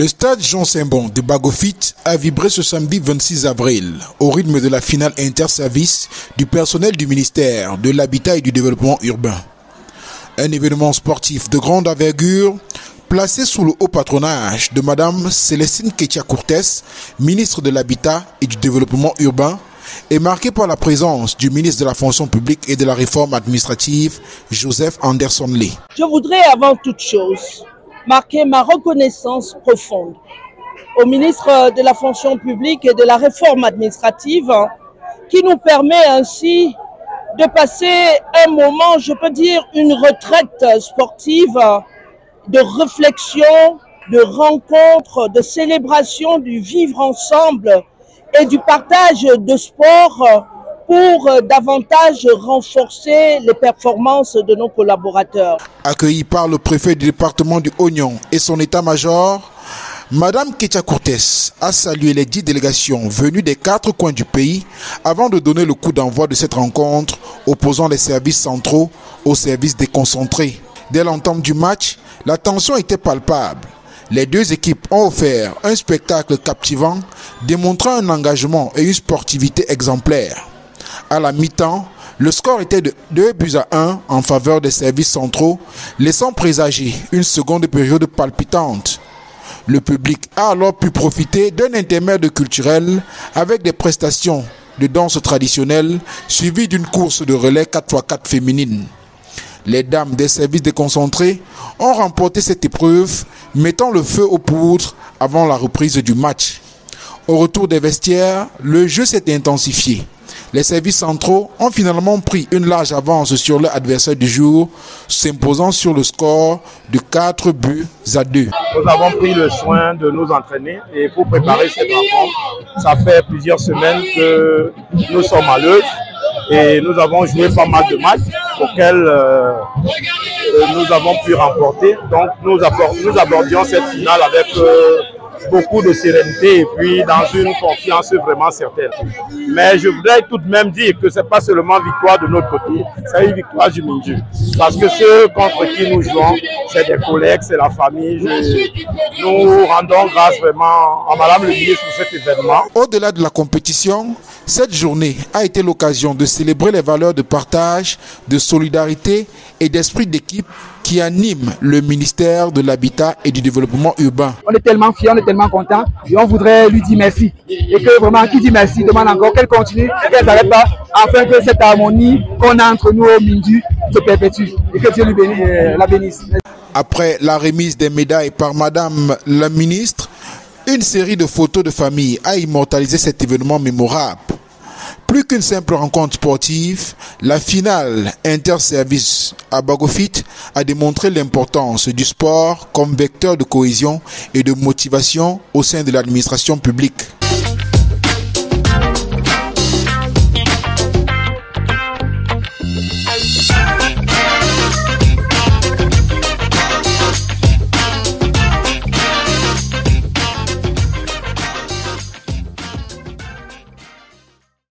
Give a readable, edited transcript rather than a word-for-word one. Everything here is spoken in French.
Le stade Jean Saint-Bon de Bagofit a vibré ce samedi 26 avril au rythme de la finale interservice du personnel du ministère de l'Habitat et du Développement urbain. Un événement sportif de grande envergure placé sous le haut patronage de Madame Célestine Kétia-Courtès, ministre de l'Habitat et du Développement urbain, et marqué par la présence du ministre de la Fonction publique et de la Réforme administrative, Joseph Anderson Lee. Je voudrais avant toute chose marquer ma reconnaissance profonde au ministre de la Fonction publique et de la Réforme administrative qui nous permet ainsi de passer un moment, je peux dire une retraite sportive, de réflexion, de rencontre, de célébration du vivre ensemble et du partage de sport pour davantage renforcer les performances de nos collaborateurs. Accueilli par le préfet du département du Oignon et son état-major, Madame Kétia-Courtès a salué les 10 délégations venues des 4 coins du pays avant de donner le coup d'envoi de cette rencontre opposant les services centraux aux services déconcentrés. Dès l'entame du match, la tension était palpable. Les deux équipes ont offert un spectacle captivant, démontrant un engagement et une sportivité exemplaires. À la mi-temps, le score était de 2-1 en faveur des services centraux, laissant présager une seconde période palpitante. Le public a alors pu profiter d'un intermède culturel avec des prestations de danse traditionnelle suivies d'une course de relais 4x4 féminine. Les dames des services déconcentrés ont remporté cette épreuve, mettant le feu aux poudres avant la reprise du match. Au retour des vestiaires, le jeu s'est intensifié. Les services centraux ont finalement pris une large avance sur leur adversaire du jour, s'imposant sur le score de 4-2. Nous avons pris le soin de nous entraîner et pour préparer cette rencontre, ça fait plusieurs semaines que nous sommes à l'œuvre et nous avons joué pas mal de matchs auxquels nous avons pu remporter. Donc nous abordions cette finale avec beaucoup de sérénité et puis dans une confiance vraiment certaine. Mais je voudrais tout de même dire que ce n'est pas seulement victoire de notre côté, c'est une victoire du Minju. Parce que ceux contre qui nous jouons, c'est des collègues, c'est la famille. Nous rendons grâce vraiment à Madame le ministre pour cet événement. Au-delà de la compétition, cette journée a été l'occasion de célébrer les valeurs de partage, de solidarité et d'esprit d'équipe qui animent le ministère de l'Habitat et du Développement urbain. On est tellement fiers, on est tellement contents et on voudrait lui dire merci. Et que vraiment, qui dit merci demande encore qu'elle continue, qu'elle n'arrête pas, afin que cette harmonie qu'on a entre nous au Minju se perpétue et que Dieu la bénisse. Après la remise des médailles par Madame la ministre, une série de photos de famille a immortalisé cet événement mémorable. Plus qu'une simple rencontre sportive, la finale interservice à Bagofit a démontré l'importance du sport comme vecteur de cohésion et de motivation au sein de l'administration publique.